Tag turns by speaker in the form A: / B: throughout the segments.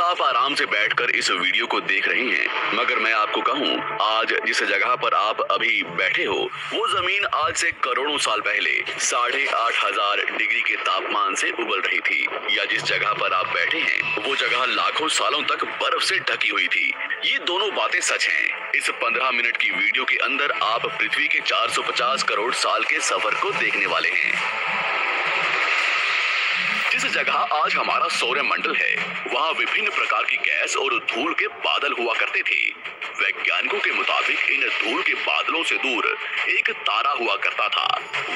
A: आप आराम से बैठकर इस वीडियो को देख रहे हैं, मगर मैं आपको कहूं, आज जिस जगह पर आप अभी बैठे हो वो जमीन आज से करोड़ों साल पहले 8,500 डिग्री के तापमान से उबल रही थी, या जिस जगह पर आप बैठे हैं वो जगह लाखों सालों तक बर्फ से ढकी हुई थी। ये दोनों बातें सच हैं। इस 15 मिनट की वीडियो के अंदर आप पृथ्वी के 450 करोड़ साल के सफर को देखने वाले हैं। जिस जगह आज हमारा सौरमंडल है, वहाँ विभिन्न प्रकार की गैस और धूल के बादल हुआ करते थे। वैज्ञानिकों के मुताबिक इन धूल के बादलों से दूर एक तारा हुआ करता था।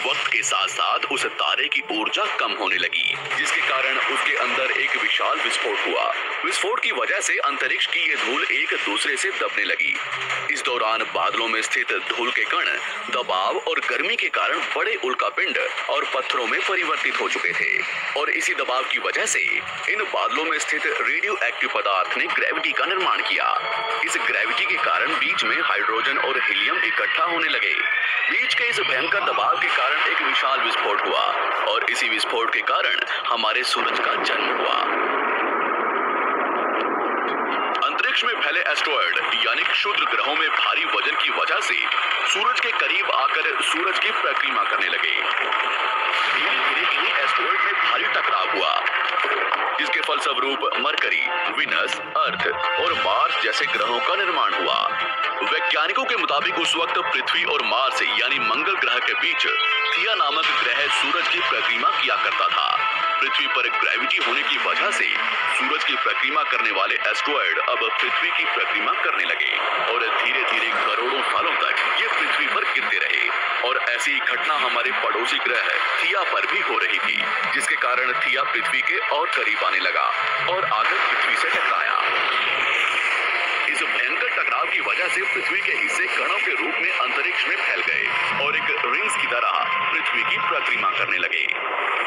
A: वक्त के साथ साथ उस तारे की ऊर्जा कम होने लगी, जिसके कारण उसके अंदर एक विशाल विस्फोट हुआ। विस्फोट की वजह से अंतरिक्ष की ये धूल एक दूसरे से दबने लगी। इस दौरान बादलों में स्थित धूल के कण दबाव और गर्मी के कारण बड़े उल्कापिंड और पत्थरों में परिवर्तित हो चुके थे, और इसी दबाव की वजह से इन बादलों में स्थित रेडियो एक्टिव पदार्थ ने ग्रेविटी का निर्माण किया। इस ग्रेविटी के कारण बीच में हाइड्रोजन और हीलियम इकट्ठा होने लगे। बीच के इस भयंकर दबाव के कारण एक विशाल विस्फोट हुआ, और इसी विस्फोट के कारण हमारे सूरज का जन्म हुआ। अंतरिक्ष में फैले एस्टेरॉयड यानी क्षुद्र ग्रहों में भारी वजन की वजह से सूरज के करीब आकर सूरज की परिक्रमा करने लगे। धीरे धीरे इन्हीं एस्टेरॉयड में भारी टकराव हुआ, जिसके फलस्वरूप मरकरी, विनस, अर्थ और मार्स जैसे ग्रहों का निर्माण हुआ। वैज्ञानिकों के मुताबिक उस वक्त पृथ्वी और मार्स यानी मंगल ग्रह के बीच थिया नामक ग्रह सूरज की परिक्रमा किया करता था। पृथ्वी पर ग्रेविटी होने की वजह से सूरज की परिक्रमा करने वाले एस्टेरॉयड अब पृथ्वी की परिक्रमा करने लगे, और धीरे धीरे करोड़ों सालों तक ये पृथ्वी पर गिरते रहे। और ऐसी घटना हमारे पड़ोसी ग्रह थिया पर भी हो रही थी, जिसके कारण थिया पृथ्वी के और करीब आने लगा और आकर पृथ्वी से टकराया। इस भयंकर टकराव की वजह से पृथ्वी के हिस्से कणों के रूप में अंतरिक्ष में फैल गए और एक रिंग्स की तरह पृथ्वी की परिक्रमा करने लगे।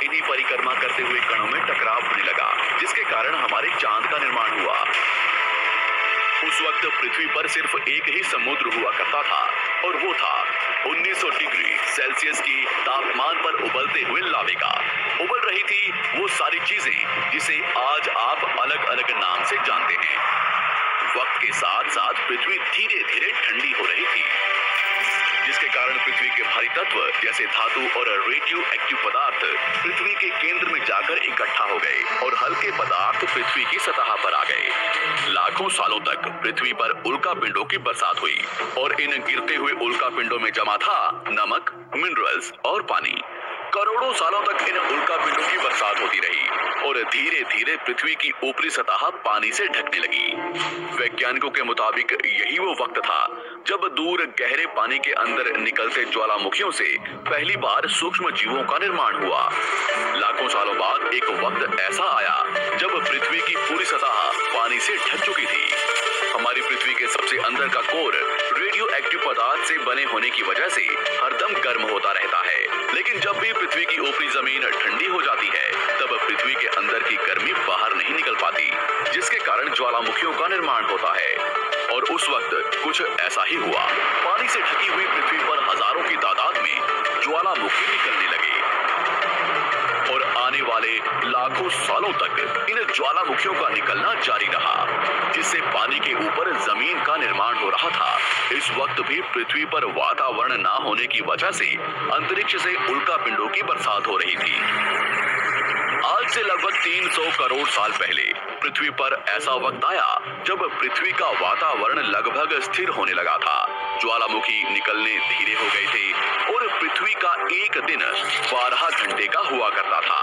A: इन्हीं परिक्रमा करते हुए कणों में टकराव होने लगा, जिसके कारण हमारे चांद का निर्माण हुआ। उस वक्त पृथ्वी पर सिर्फ एक ही समुद्र हुआ करता था, और वो था 1900 डिग्री सेल्सियस की तापमान पर उबलते हुए लावे का। उबल रही थी वो सारी चीजें जिसे आज आप अलग अलग नाम से जानते हैं। वक्त के साथ साथ पृथ्वी धीरे धीरे ठंडी हो रही थी, जिसके कारण पृथ्वी के भारी तत्व जैसे धातु और रेडियो एक्टिव पदार्थ पृथ्वी के केंद्र में जाकर इकट्ठा हो गए और हल्के पदार्थ पृथ्वी की सतह पर आ गए। लाखों सालों तक पृथ्वी पर उल्कापिंडों की बरसात हुई, और इन गिरते हुए उल्कापिंडों में जमा था नमक, मिनरल्स और पानी। करोड़ों सालों तक इन उल्कापिंडों की बरसात होती रही, और धीरे धीरे पृथ्वी की ऊपरी सतह पानी से ढकने लगी। वैज्ञानिकों के मुताबिक यही वो वक्त था जब दूर गहरे पानी के अंदर निकलते ज्वालामुखियों से पहली बार सूक्ष्म जीवों का निर्माण हुआ। लाखों सालों बाद एक वक्त ऐसा आया जब पृथ्वी की पूरी सतह पानी से ढक चुकी थी। हमारी पृथ्वी के सबसे अंदर का कोर रेडियो एक्टिव पदार्थ से बने होने की वजह से हरदम गर्म होता रहता है, लेकिन जब भी पृथ्वी की ऊपरी जमीन ठंडी हो जाती है, तब पृथ्वी के अंदर की गर्मी बाहर नहीं निकल पाती, जिसके कारण ज्वालामुखियों का निर्माण होता है। और उस वक्त कुछ ऐसा ही हुआ। पानी से ढकी हुई पृथ्वी पर हजारों की तादाद में ज्वालामुखी निकलने लगे, और आने वाले लाखों सालों तक इन ज्वालामुखियों का निकलना जारी रहा, जिससे पानी के ऊपर जमीन का निर्माण हो रहा था। इस वक्त भी पृथ्वी पर वातावरण ना होने की वजह से अंतरिक्ष से उल्कापिंडों की बरसात हो रही थी। आज से लगभग 300 करोड़ साल पहले पृथ्वी पर ऐसा वक्त आया जब पृथ्वी का वातावरण लगभग स्थिर होने लगा था। ज्वालामुखी निकलने धीरे हो गए थे, और पृथ्वी का एक दिन 12 घंटे का हुआ करता था।